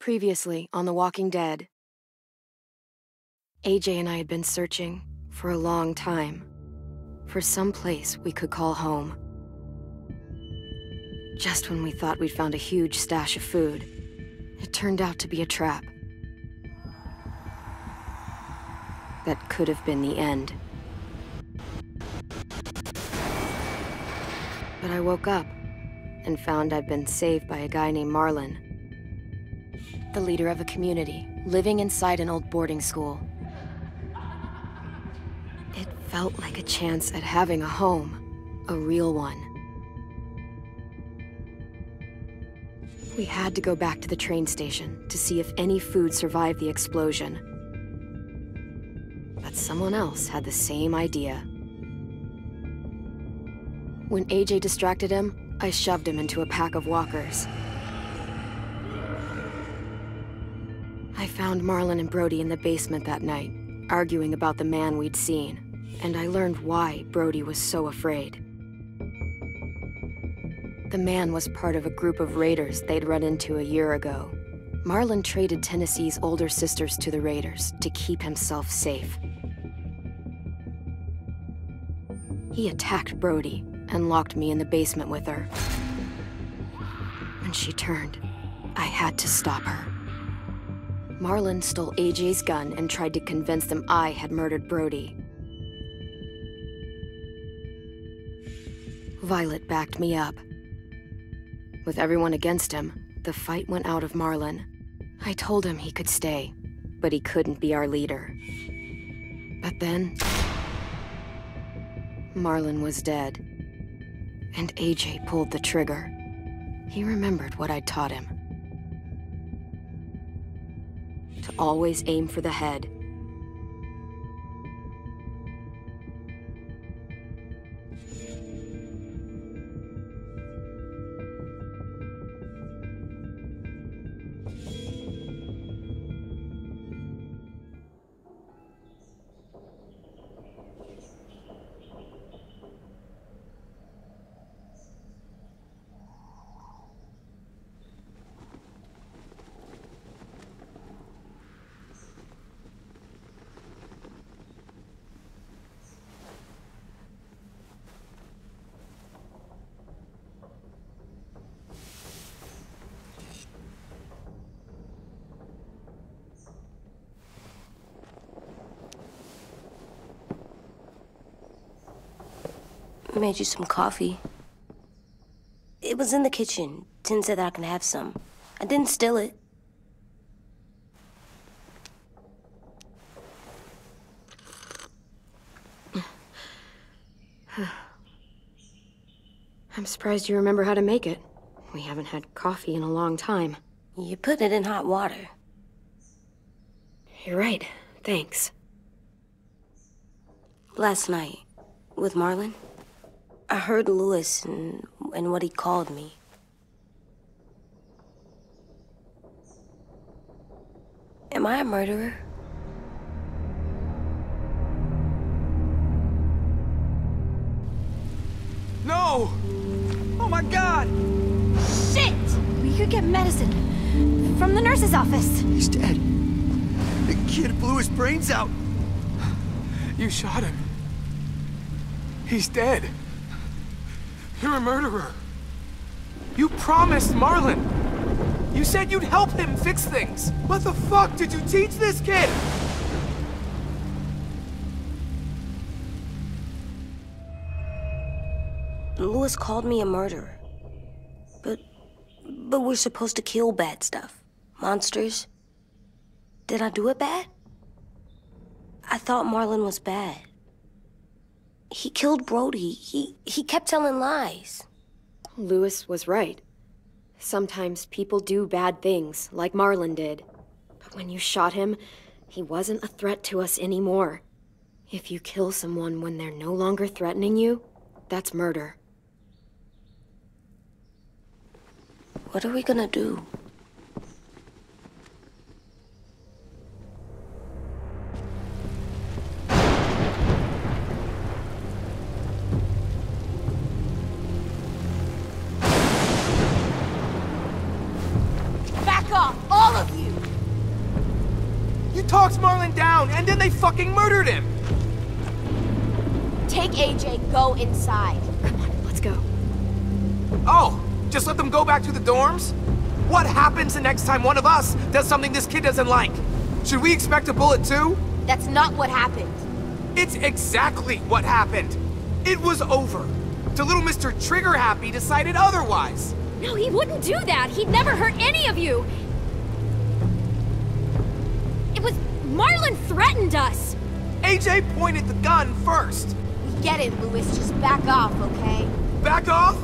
Previously on The Walking Dead. AJ and I had been searching for a long time for some place we could call home. Just when we thought we'd found a huge stash of food, it turned out to be a trap. That could have been the end. But I woke up and found I'd been saved by a guy named Marlon, the leader of a community living inside an old boarding school. It felt like a chance at having a home, a real one. We had to go back to the train station to see if any food survived the explosion. But someone else had the same idea. When AJ distracted him, I shoved him into a pack of walkers. I found Marlon and Brody in the basement that night, arguing about the man we'd seen, and I learned why Brody was so afraid. The man was part of a group of raiders they'd run into a year ago. Marlon traded Tennessee's older sisters to the raiders to keep himself safe. He attacked Brody and locked me in the basement with her. When she turned, I had to stop her. Marlon stole AJ's gun and tried to convince them I had murdered Brody. Violet backed me up. With everyone against him, the fight went out of Marlon. I told him he could stay, but he couldn't be our leader. But then, Marlon was dead, and AJ pulled the trigger. He remembered what I'd taught him. To always aim for the head. I made you some coffee. It was in the kitchen. Tin said that I can have some. I didn't steal it. I'm surprised you remember how to make it. We haven't had coffee in a long time. You put it in hot water. You're right. Thanks. Last night, with Marlon, I heard Lewis and what he called me. Am I a murderer? No! Oh my God! Shit! We could get medicine from the nurse's office. He's dead. The kid blew his brains out. You shot him. He's dead. You're a murderer. You promised Marlon. You said you'd help him fix things. What the fuck did you teach this kid? Lewis called me a murderer. But we're supposed to kill bad stuff. Monsters. Did I do it bad? I thought Marlon was bad. He killed Brody. He kept telling lies. Lewis was right. Sometimes people do bad things, like Marlon did. But when you shot him, he wasn't a threat to us anymore. If you kill someone when they're no longer threatening you, that's murder. What are we gonna do? Back off, all of you! talked Marlon down, and then they fucking murdered him! Take AJ, go inside. Come on, let's go. Oh, just let them go back to the dorms? What happens the next time one of us does something this kid doesn't like? Should we expect a bullet too? That's not what happened. It's exactly what happened. It was over. The little Mr. Trigger Happy decided otherwise. No, he wouldn't do that. He'd never hurt any of you. It was... Marlon threatened us. AJ pointed the gun first. We get it, Louis. Just back off, okay? Back off?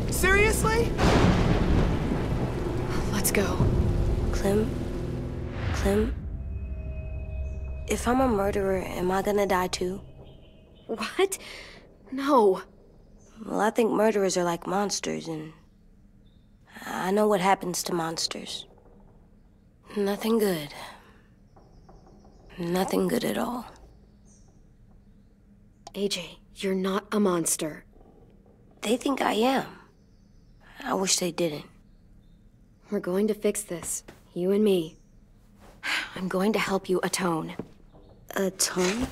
Seriously? Let's go. Clem? If I'm a murderer, am I gonna die too? What? No. Well, I think murderers are like monsters, and I know what happens to monsters. Nothing good. Nothing good at all. AJ, you're not a monster. They think I am. I wish they didn't. We're going to fix this. You and me. I'm going to help you atone. Atone?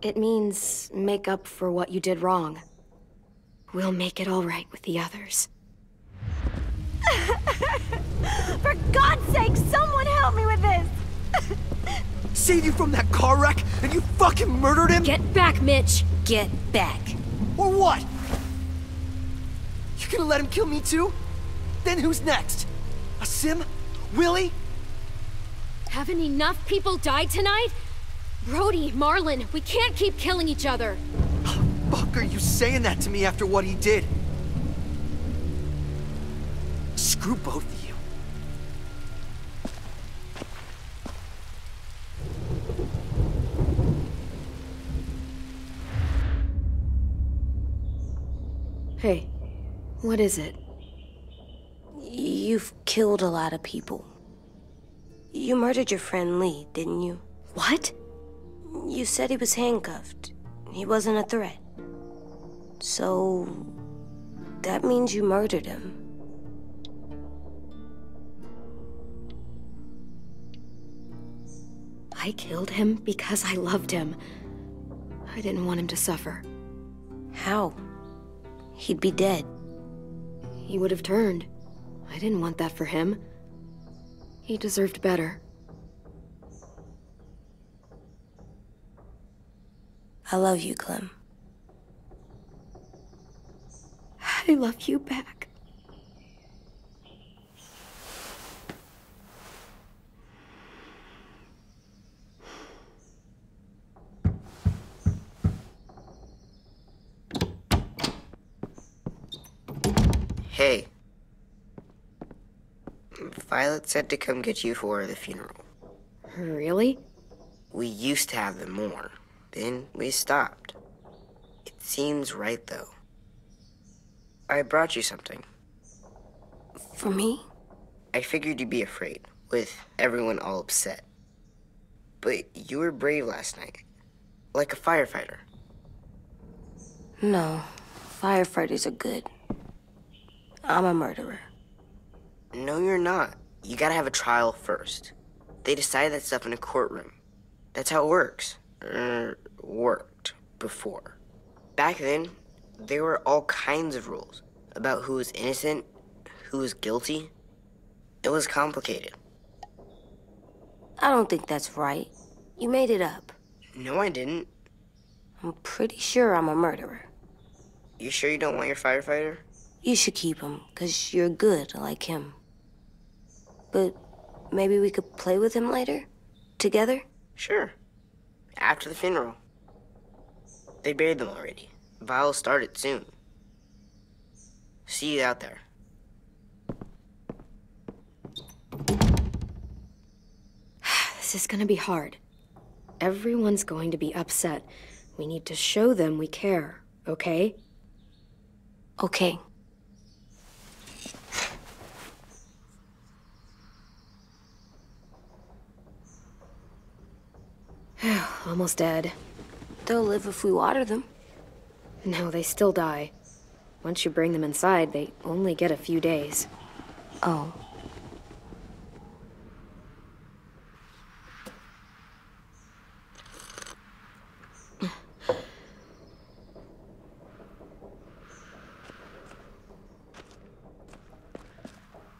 It means make up for what you did wrong. We'll make it all right with the others. For God's sake, someone help me with this! Saved you from that car wreck, and you fucking murdered him? Get back, Mitch! Get back. Or what? You gonna let him kill me too? Then who's next? A Sim? Willie? Haven't enough people died tonight? Brody, Marlon, we can't keep killing each other. Fuck are you saying that to me after what he did? Screw both of you. Hey, what is it? You've killed a lot of people. You murdered your friend Lee, didn't you? What? You said he was handcuffed. He wasn't a threat. So... that means you murdered him. I killed him because I loved him. I didn't want him to suffer. How? He'd be dead. He would have turned. I didn't want that for him. He deserved better. I love you, Clem. I love you back. Hey. Violet said to come get you for the funeral. Really? We used to have them more. Then we stopped. It seems right, though. I brought you something. For me? I figured you'd be afraid, with everyone all upset. But you were brave last night. Like a firefighter. No. Firefighters are good. I'm a murderer. No, you're not. You gotta have a trial first. They decide that stuff in a courtroom. That's how it works. Worked before. Back then, there were all kinds of rules about who was innocent, who was guilty. It was complicated. I don't think that's right. You made it up. No, I didn't. I'm pretty sure I'm a murderer. You sure you don't want your firefighter? You should keep him, 'cause you're good like him. But maybe we could play with him later? Together? Sure. After the funeral. They buried them already. Viol'll start it soon. See you out there. This is gonna be hard. Everyone's going to be upset. We need to show them we care, okay? Okay. Almost dead. They'll live if we water them. No, they still die. Once you bring them inside, they only get a few days. Oh.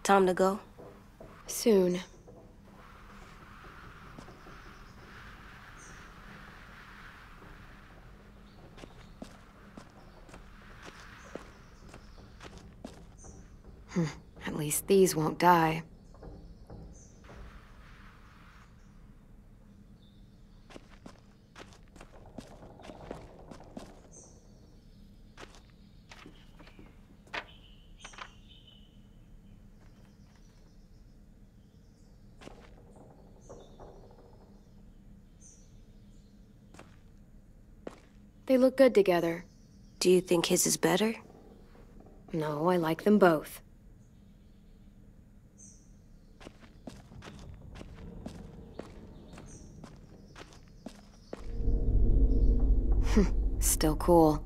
Time to go? Soon. At least these won't die. They look good together. Do you think his is better? No, I like them both. Still cool.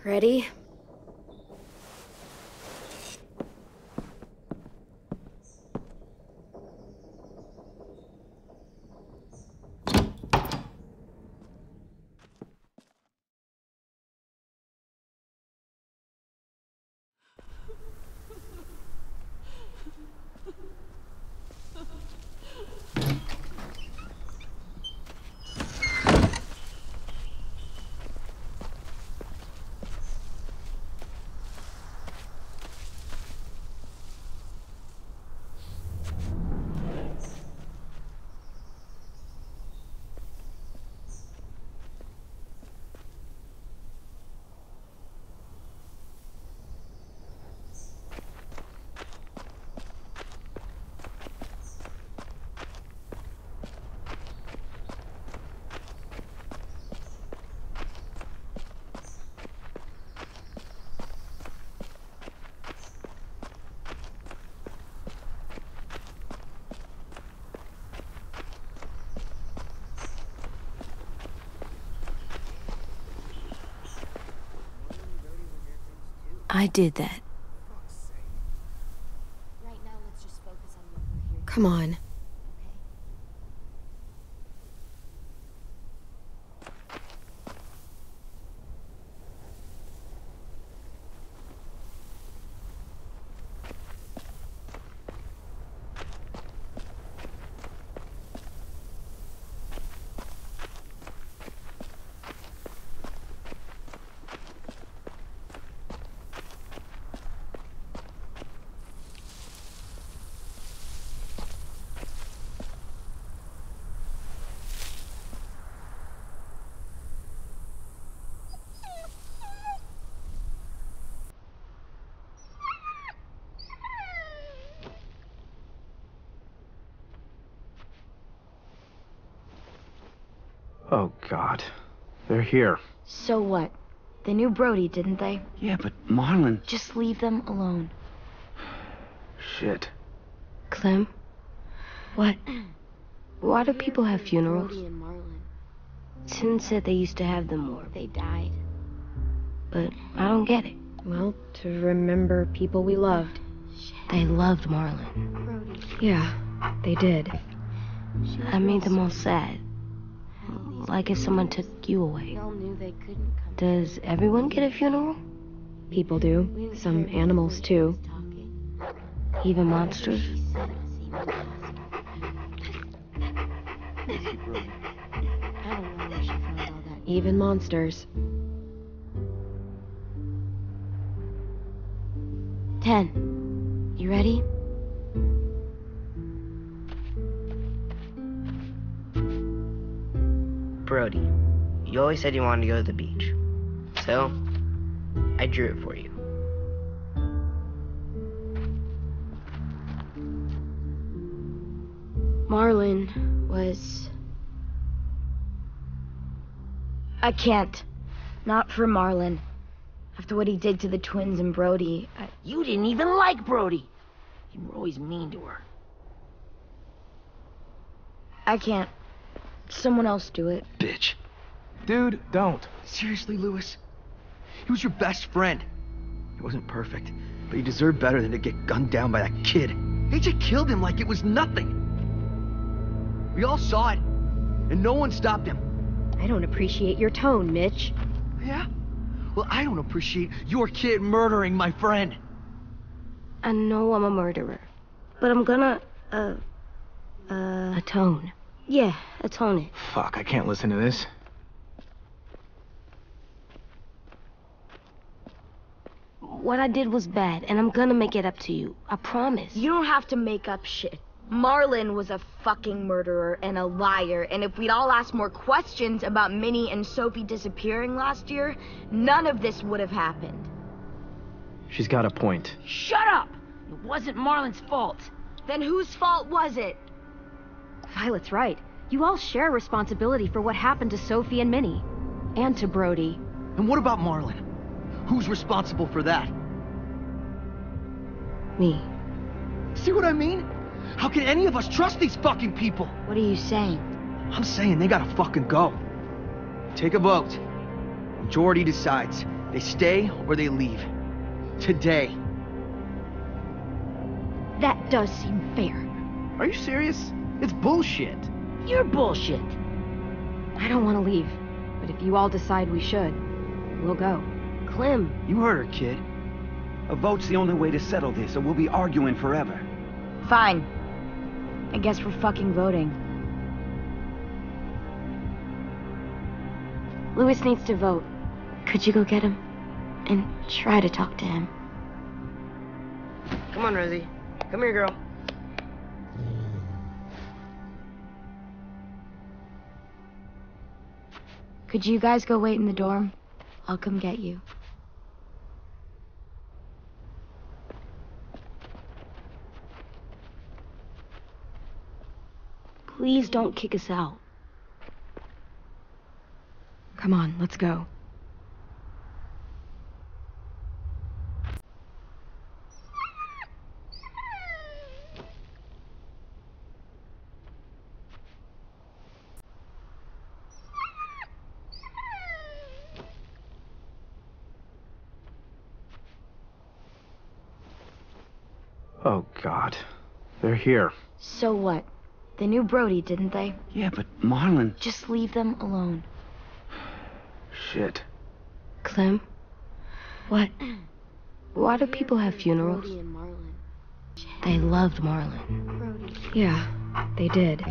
Ready? I did that. Right now, let's just focus on what we're here. Come on. Oh, God. They're here. So what? They knew Brody, didn't they? Yeah, but Marlon... Just leave them alone. Shit. Clem? What? Why do people have funerals? Brody and Marlon. Tin said they used to have them more, They died. but I don't get it. Well, to remember people we loved. They loved Marlon. Brody. Yeah, they did. I made them all sad. Like if someone took you away. We all knew they couldn't come. Does everyone get a funeral? People do. Some animals, too. Even monsters? She said it seemed impossible. I don't know where she found all that. Even monsters. 10. You ready? Brody, you always said you wanted to go to the beach. So, I drew it for you. Marlon was... I can't. Not for Marlon. After what he did to the twins and Brody, You didn't even like Brody. You were always mean to her. I can't. Someone else do it. Bitch. Dude, don't. Seriously, Lewis? He was your best friend. He wasn't perfect, but he deserved better than to get gunned down by that kid. AJ killed him like it was nothing. We all saw it, and no one stopped him. I don't appreciate your tone, Mitch. Yeah? Well, I don't appreciate your kid murdering my friend. I know I'm a murderer, but I'm gonna, Atone. yeah, atone it. Fuck, I can't listen to this. What I did was bad, and I'm gonna make it up to you. I promise. You don't have to make up shit. Marlon was a fucking murderer and a liar, and if we'd all asked more questions about Minnie and Sophie disappearing last year, none of this would have happened. She's got a point. Shut up! It wasn't Marlon's fault. Then whose fault was it? Violet's right. You all share responsibility for what happened to Sophie and Minnie. And to Brody. And what about Marlon? Who's responsible for that? Me. See what I mean? How can any of us trust these fucking people? What are you saying? I'm saying they gotta fucking go. Take a vote. Majority decides. They stay or they leave. Today. That does seem fair. Are you serious? It's bullshit. You're bullshit. I don't want to leave, but if you all decide we should, we'll go. Clem. You heard her, kid. A vote's the only way to settle this, or we'll be arguing forever. Fine. I guess we're fucking voting. Louis needs to vote. Could you go get him? And try to talk to him. Come on, Rosie. Come here, girl. Could you guys go wait in the dorm? I'll come get you. Please don't kick us out. Come on, let's go. Oh, God. They're here. So what? They knew Brody, didn't they? Yeah, but Marlon... Just leave them alone. Shit. Clem? What? Why do people have funerals? Brody and Marlon. They loved Marlon. Brody. Yeah, they did.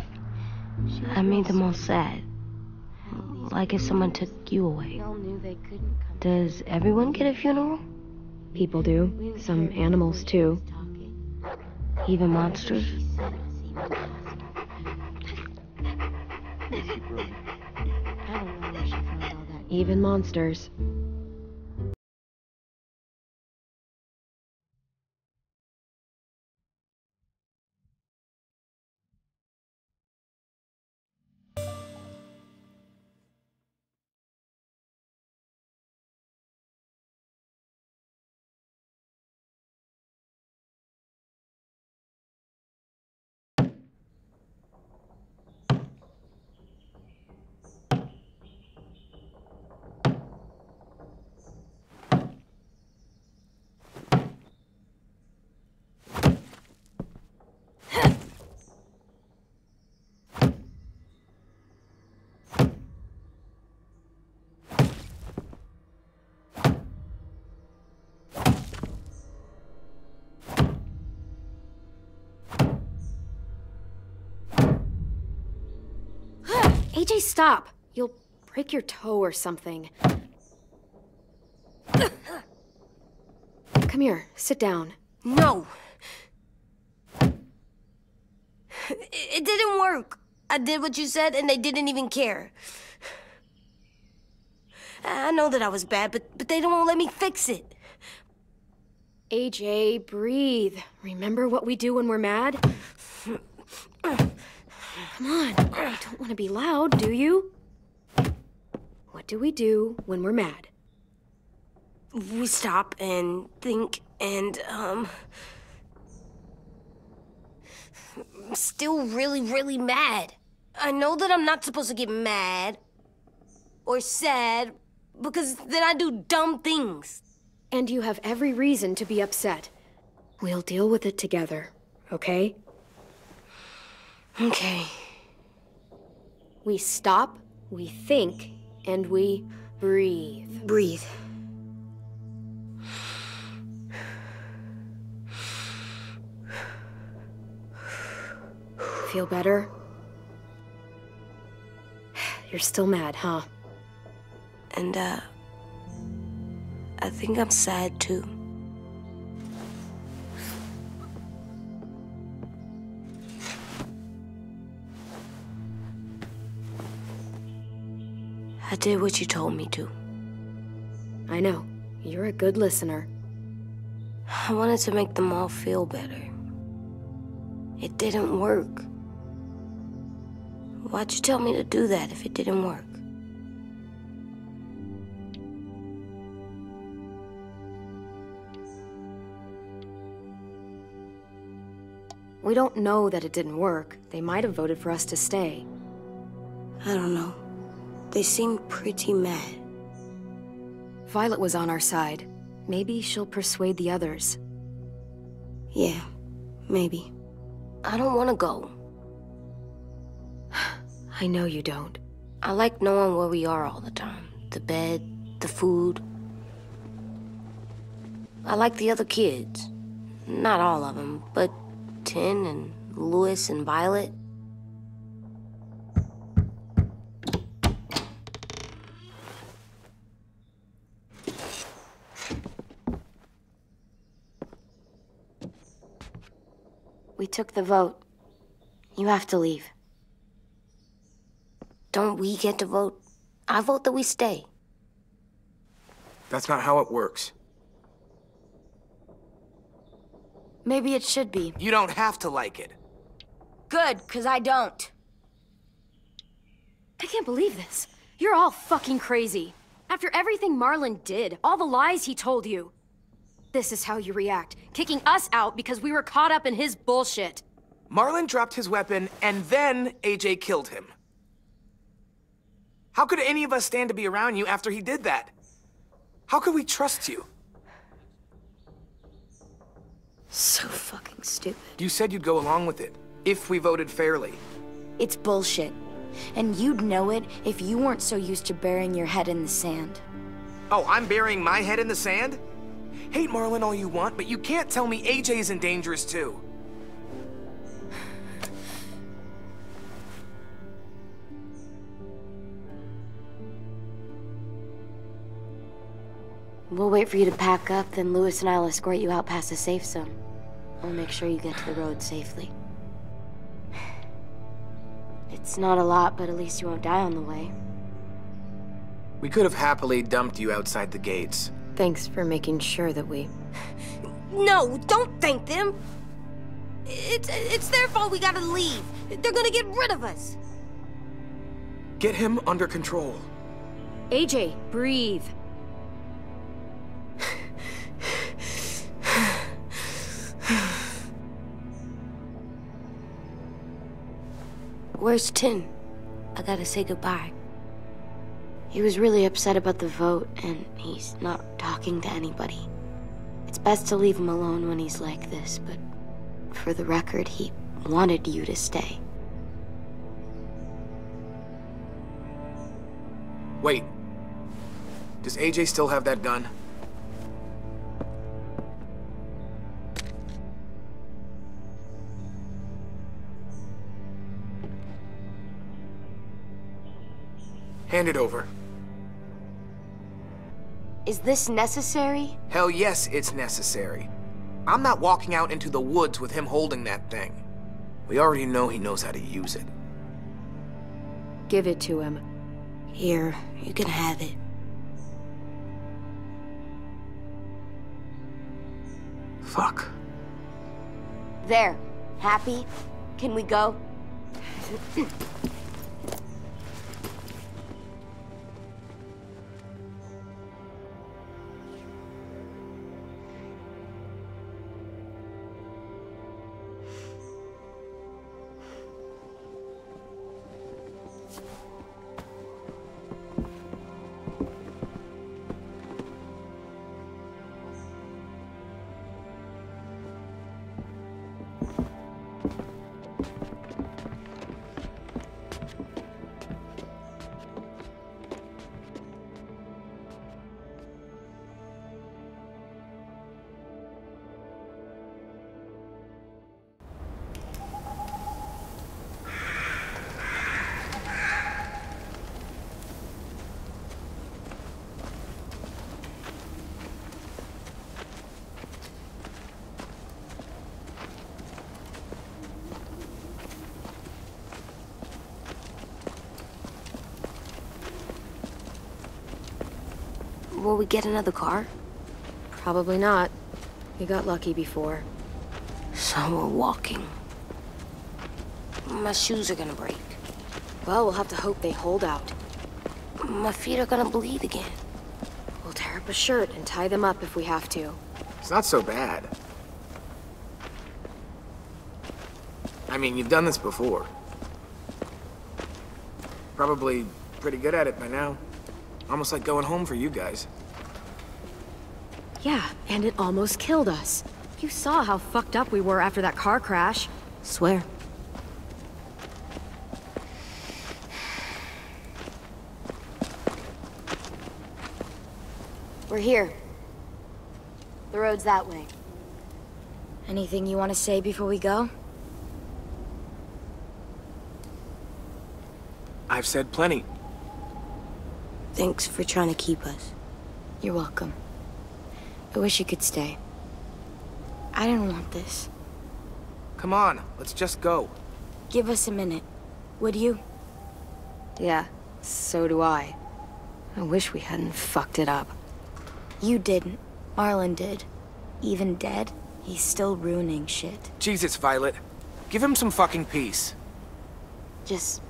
That made them all sad. Like if someone took you away. They all knew they couldn't come. Does everyone get a funeral? People do. Some animals, too. Even monsters? I don't know where she found all that. Even monsters. AJ, stop! You'll break your toe or something. Come here, sit down. No! It didn't work. I did what you said and they didn't even care. I know that I was bad, but they don't let me fix it. AJ, breathe. Remember what we do when we're mad? Come on, you don't want to be loud, do you? What do we do when we're mad? We stop and think and, I'm still really, really mad. I know that I'm not supposed to get mad or sad because then I do dumb things. And you have every reason to be upset. We'll deal with it together, okay? Okay. We stop We think, and we breathe. Breathe. Feel better? You're still mad, huh? And, I think I'm sad, too. I did what you told me to. I know. You're a good listener. I wanted to make them all feel better. It didn't work. Why'd you tell me to do that if it didn't work? We don't know that it didn't work. They might have voted for us to stay. I don't know. They seemed pretty mad. Violet was on our side. Maybe she'll persuade the others. Yeah, maybe. I don't want to go. I know you don't. I like knowing where we are all the time. The bed, the food. I like the other kids. Not all of them, but Tin and Louis and Violet. We took the vote. You have to leave. Don't we get to vote? I vote that we stay. That's not how it works. Maybe it should be. You don't have to like it. Good, because I don't. I can't believe this. You're all fucking crazy. After everything Marlon did, all the lies he told you. This is how you react, kicking us out because we were caught up in his bullshit. Marlon dropped his weapon, and then AJ killed him. How could any of us stand to be around you after he did that? How could we trust you? So fucking stupid. You said you'd go along with it, if we voted fairly. It's bullshit. And you'd know it if you weren't so used to burying your head in the sand. Oh, I'm burying my head in the sand? Hate Marlon all you want, but you can't tell me AJ's in dangerous too. We'll wait for you to pack up, then Louis and I'll escort you out past the safe zone. We'll make sure you get to the road safely. It's not a lot, but at least you won't die on the way. We could have happily dumped you outside the gates. Thanks for making sure that we... No, don't thank them! It's their fault we gotta leave. They're gonna get rid of us. Get him under control. AJ, breathe. Where's Tin? I gotta say goodbye. He was really upset about the vote, and he's not talking to anybody. It's best to leave him alone when he's like this, but for the record, he wanted you to stay. Wait. Does AJ still have that gun? Hand it over. Is this necessary? Hell yes, it's necessary. I'm not walking out into the woods with him holding that thing. We already know he knows how to use it. Give it to him. Here, you can have it. Fuck. There. Happy? Can we go? Will we get another car? Probably not. We got lucky before. So we're walking. My shoes are gonna break. Well, we'll have to hope they hold out. My feet are gonna bleed again. We'll tear up a shirt and tie them up if we have to. It's not so bad. I mean, you've done this before. Probably pretty good at it by now. Almost like going home for you guys. Yeah, and it almost killed us. You saw how fucked up we were after that car crash. Swear. We're here. The road's that way. Anything you want to say before we go? I've said plenty. Thanks for trying to keep us. You're welcome. I wish you could stay. I didn't want this. Come on, let's just go. Give us a minute, would you? Yeah, so do I. I wish we hadn't fucked it up. You didn't. Marlon did. Even dead, he's still ruining shit. Jesus, Violet. Give him some fucking peace. Just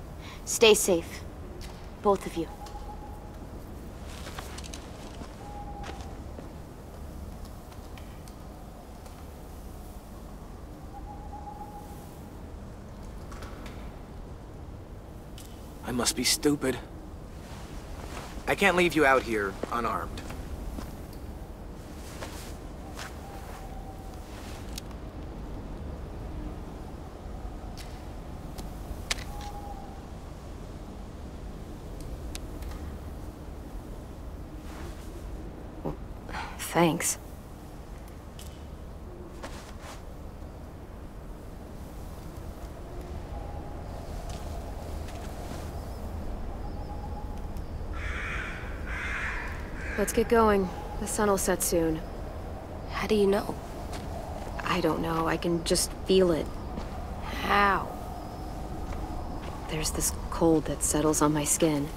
stay safe. Both of you. I must be stupid. I can't leave you out here unarmed. Thanks. Let's get going. The sun will set soon. How do you know? I don't know. I can just feel it. How? There's this cold that settles on my skin.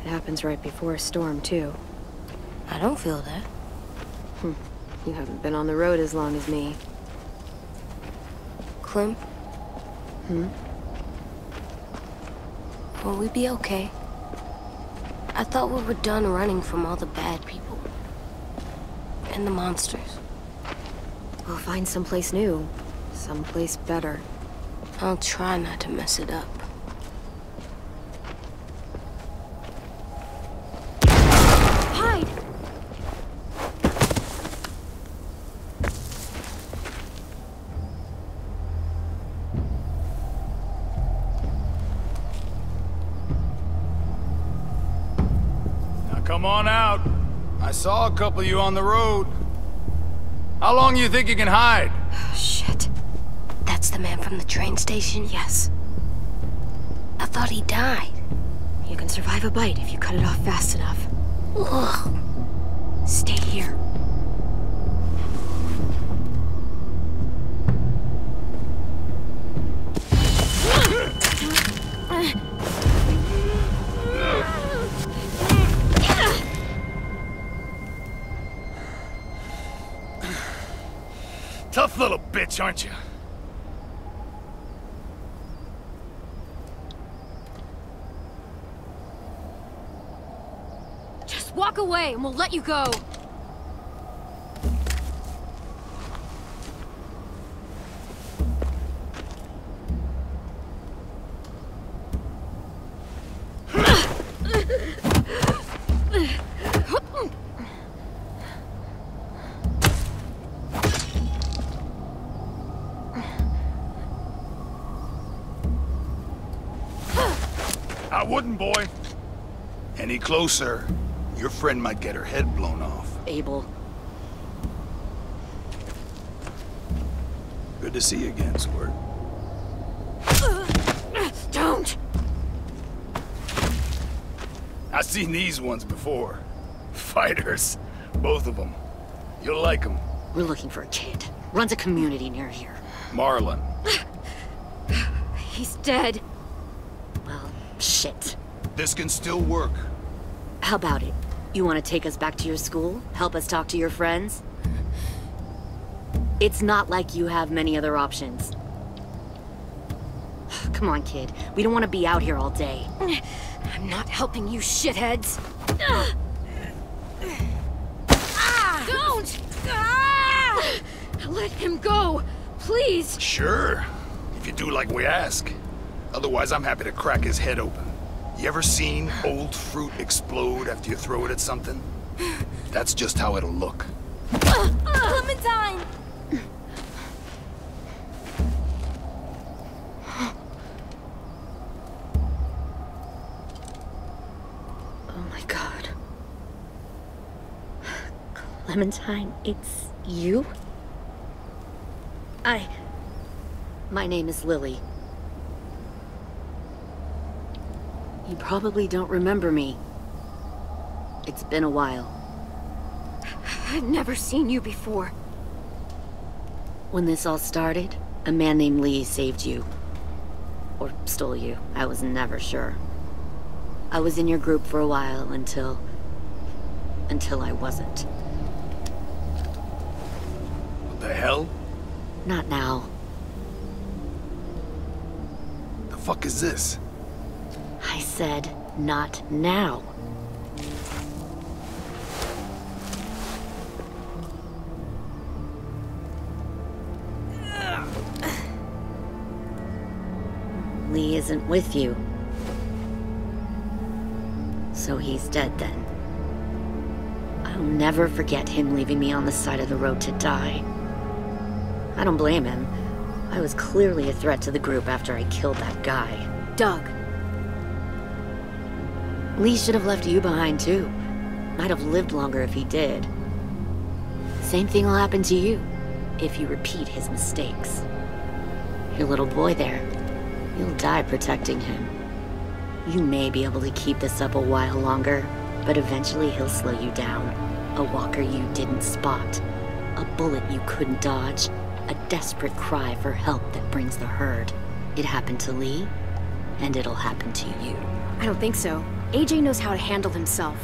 It happens right before a storm, too. I don't feel that. You haven't been on the road as long as me. Clem? Will we be okay? I thought we were done running from all the bad people. And the monsters. We'll find someplace new. Someplace better. I'll try not to mess it up. Hide! Come on out. I saw a couple of you on the road. How long you think you can hide? Shit. That's the man from the train station? Yes. I thought he died. You can survive a bite if you cut it off fast enough. Ugh. Stay here. Tough little bitch, aren't you? Just walk away and we'll let you go. I wouldn't, boy. Any closer, your friend might get her head blown off. Abel. Good to see you again, Squirt. Don't! I've seen these ones before. Fighters. Both of them. You'll like them. We're looking for a kid. Runs a community near here. Marlon. He's dead. Well, shit. This can still work. How about it? You want to take us back to your school? Help us talk to your friends? It's not like you have many other options. Come on, kid. We don't want to be out here all day. I'm not helping you shitheads. Don't! Let him go, please. Sure, if you do like we ask. Otherwise, I'm happy to crack his head open. You ever seen old fruit explode after you throw it at something? That's just how it'll look. Clementine! Oh my god. Clementine, it's you? My name is Lily. You probably don't remember me. It's been a while. I've never seen you before. When this all started, a man named Lee saved you. Or stole you. I was never sure. I was in your group for a while until I wasn't. What the hell? Not now. The fuck is this? I said, not now. Lee isn't with you. So he's dead then. I'll never forget him leaving me on the side of the road to die. I don't blame him. I was clearly a threat to the group after I killed that guy. Doug. Lee should have left you behind too. Might have lived longer if he did. Same thing will happen to you, if you repeat his mistakes. Your little boy there, you'll die protecting him. You may be able to keep this up a while longer, but eventually he'll slow you down. A walker you didn't spot. A bullet you couldn't dodge. A desperate cry for help that brings the herd. It happened to Lee, and it'll happen to you. I don't think so. AJ knows how to handle himself.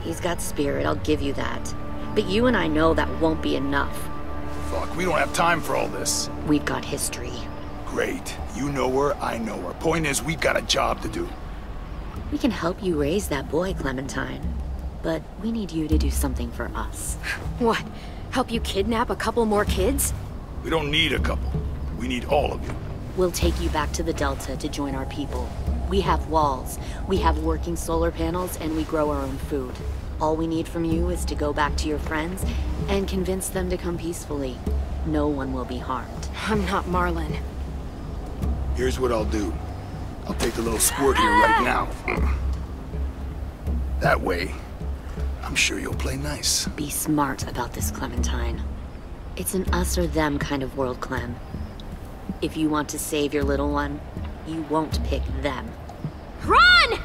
He's got spirit, I'll give you that. But you and I know that won't be enough. Fuck, we don't have time for all this. We've got history. Great. You know her, I know her. Point is, we've got a job to do. We can help you raise that boy, Clementine. But we need you to do something for us. What? Help you kidnap a couple more kids? We don't need a couple. We need all of you. We'll take you back to the Delta to join our people. We have walls, we have working solar panels, and we grow our own food. All we need from you is to go back to your friends and convince them to come peacefully. No one will be harmed. I'm not Marlon. Here's what I'll do. I'll take the little squirt here right now. That way, I'm sure you'll play nice. Be smart about this, Clementine. It's an us or them kind of world, Clem. If you want to save your little one, you won't pick them. Run!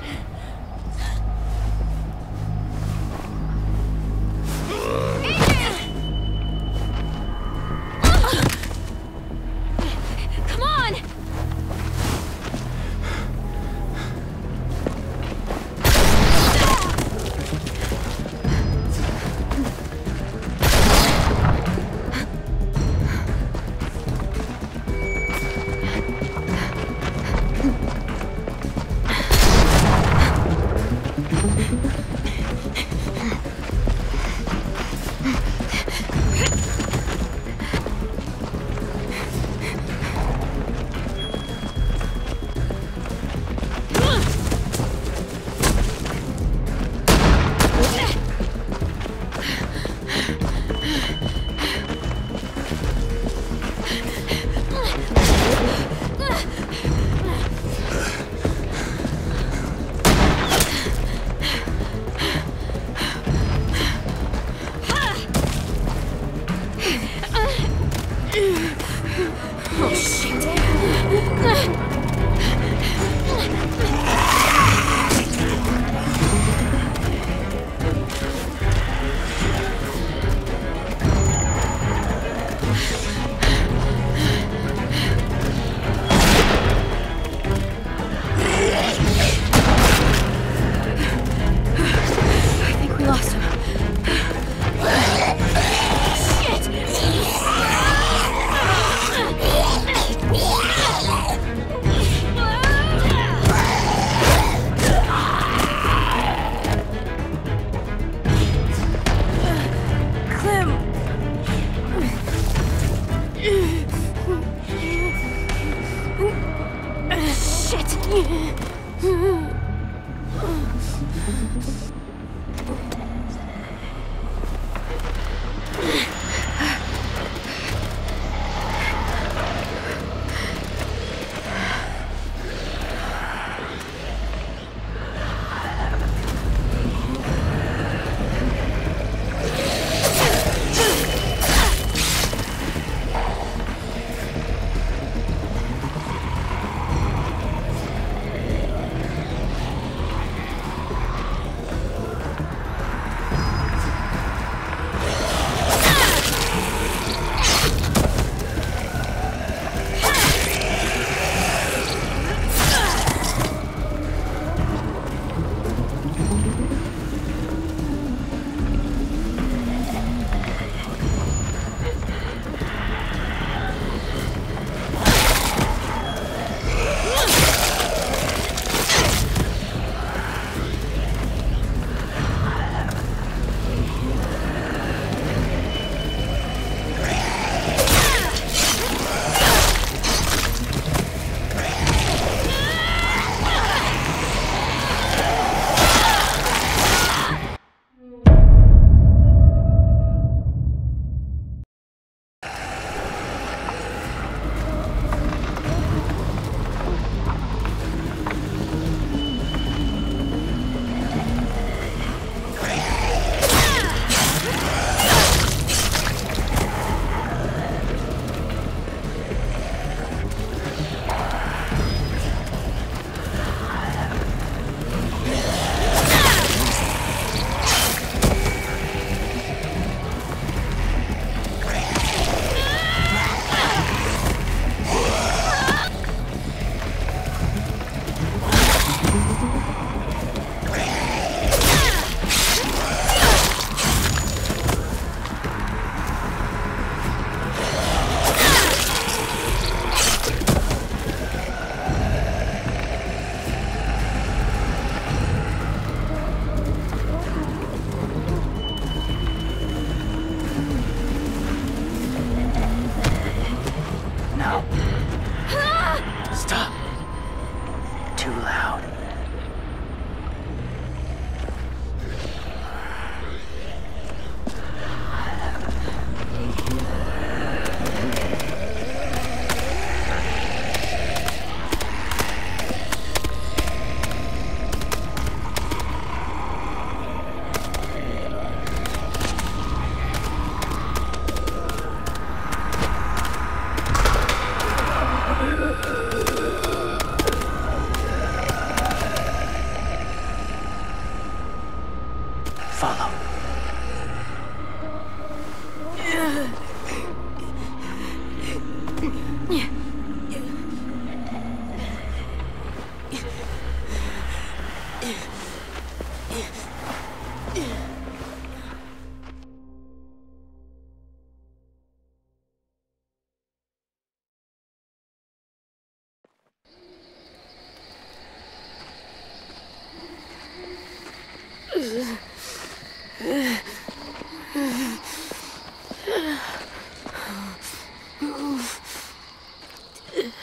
Come on!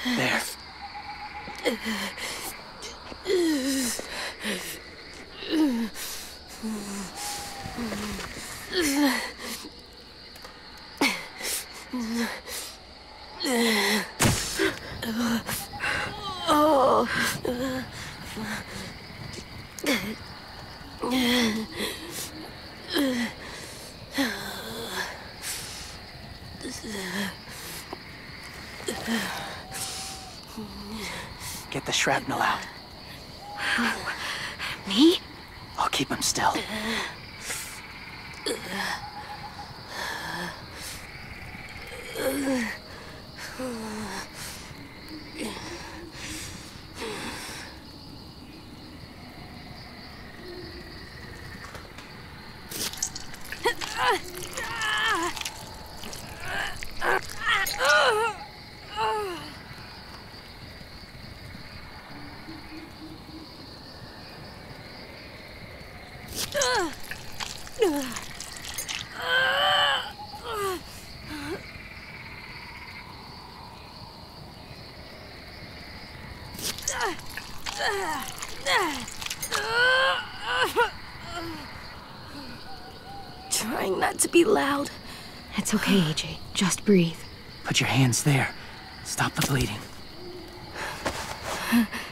There. Get the shrapnel out. Me? I'll keep him still. Trying not to be loud. It's okay, AJ. Just breathe. Put your hands there. Stop the bleeding.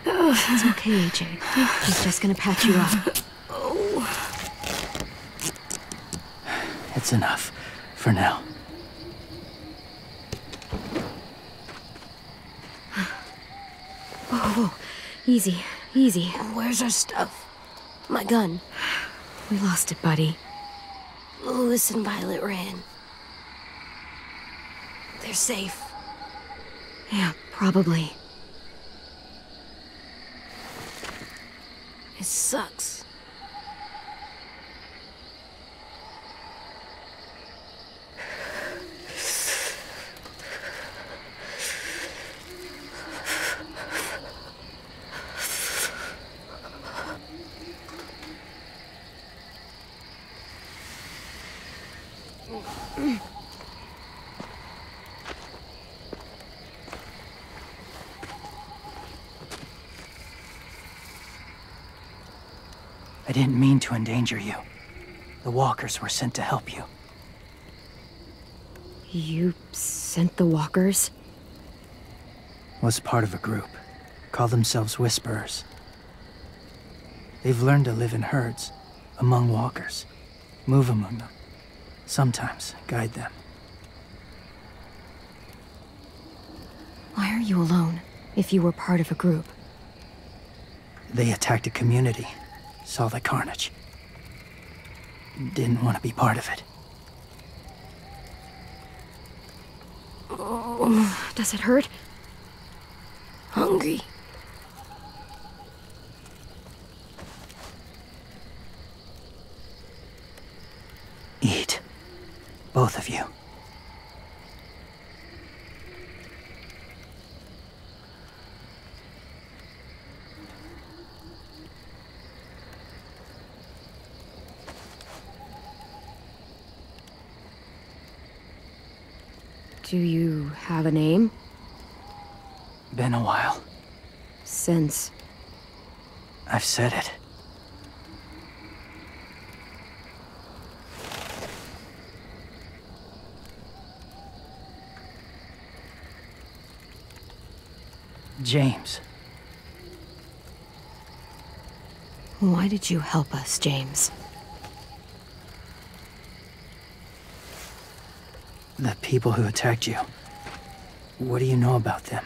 It's okay, AJ. He's just gonna patch you up. It's enough. For now. Whoa. Easy. Easy. Where's our stuff? My gun. We lost it, buddy. Louis and Violet ran. They're safe. Yeah, probably. It sucks. I didn't mean to endanger you. The walkers were sent to help you. You sent the walkers? Was part of a group. Call themselves Whisperers. They've learned to live in herds, among walkers. Move among them. Sometimes guide them. Why are you alone, if you were part of a group? They attacked a community. Saw the carnage. Didn't want to be part of it. Does it hurt? Hungry. Eat. Both of you. Do you have a name? Been a while. Since? I've said it. James. Why did you help us, James? The people who attacked you. What do you know about them?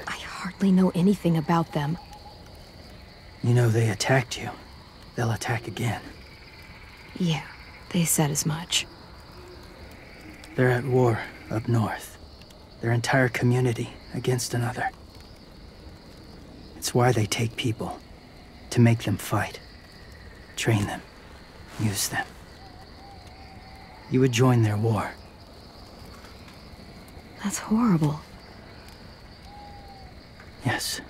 I hardly know anything about them. You know they attacked you. They'll attack again. Yeah, they said as much. They're at war up north. Their entire community against another. It's why they take people. To make them fight. Train them. Use them. You would join their war. That's horrible. Yes.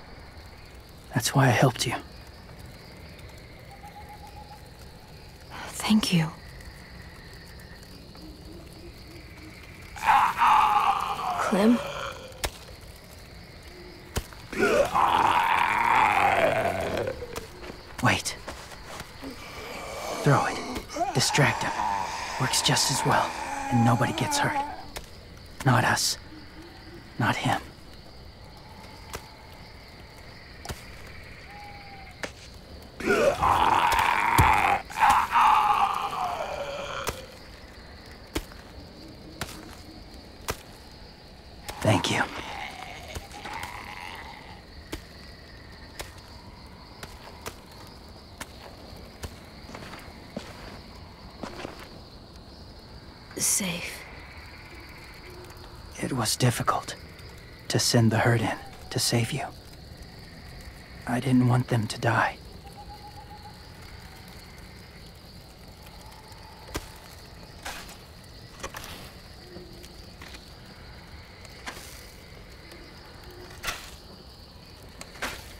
That's why I helped you. Thank you. Clem? Wait. Throw it. Distract him. Works just as well, and nobody gets hurt. Not us. Not him. Thank you. Safe. It was difficult to send the herd in to save you. I didn't want them to die.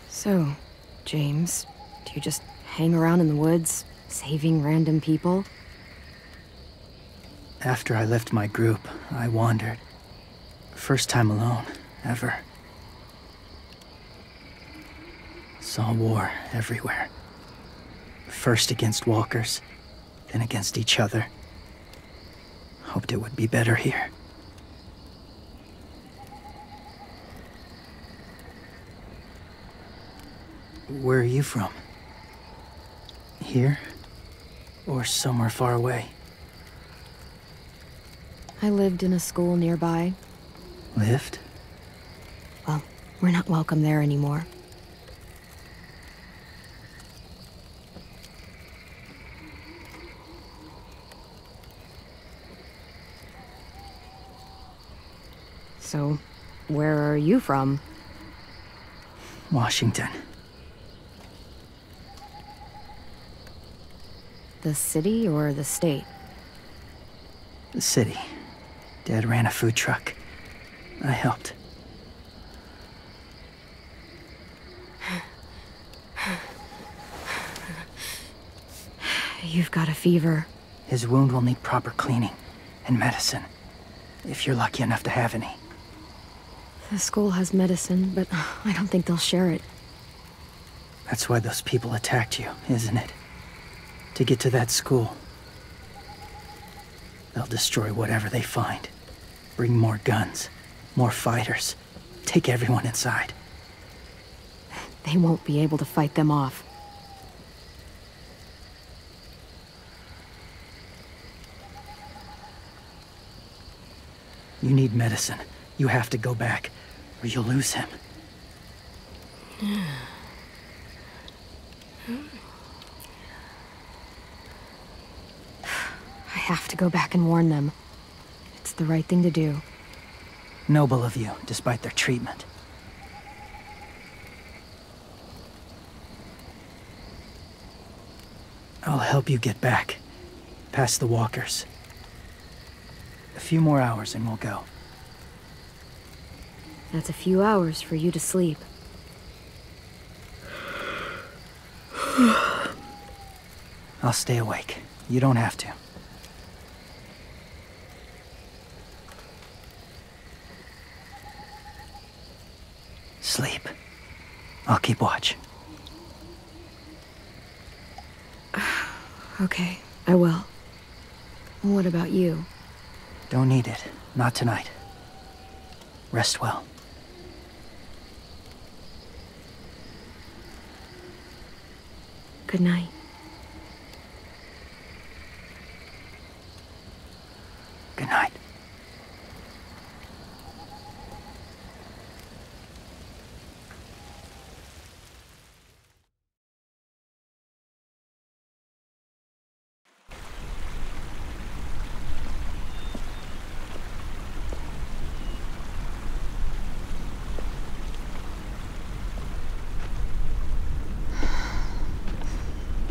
So, James, do you just hang around in the woods, saving random people? After I left my group, I wandered. First time alone, ever. Saw war everywhere. First against walkers, then against each other. Hoped it would be better here. Where are you from? Here? Or somewhere far away? I lived in a school nearby. Lived? Well, we're not welcome there anymore. So, where are you from? Washington. The city or the state? The city. Dad ran a food truck. I helped. You've got a fever. His wound will need proper cleaning and medicine, if you're lucky enough to have any. The school has medicine, but I don't think they'll share it. That's why those people attacked you, isn't it? To get to that school. They'll destroy whatever they find. Bring more guns, more fighters. Take everyone inside. They won't be able to fight them off. You need medicine. You have to go back, or you'll lose him. I have to go back and warn them. It's the right thing to do. Noble of you, despite their treatment. I'll help you get back, past the walkers. A few more hours and we'll go. That's a few hours for you to sleep. I'll stay awake. You don't have to. Sleep. I'll keep watch. Okay, I will. What about you? Don't need it. Not tonight. Rest well. Good night. Good night.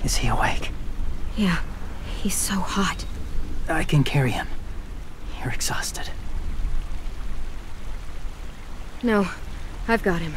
Is he awake? Yeah, he's so hot. I can carry him. You're exhausted. No, I've got him.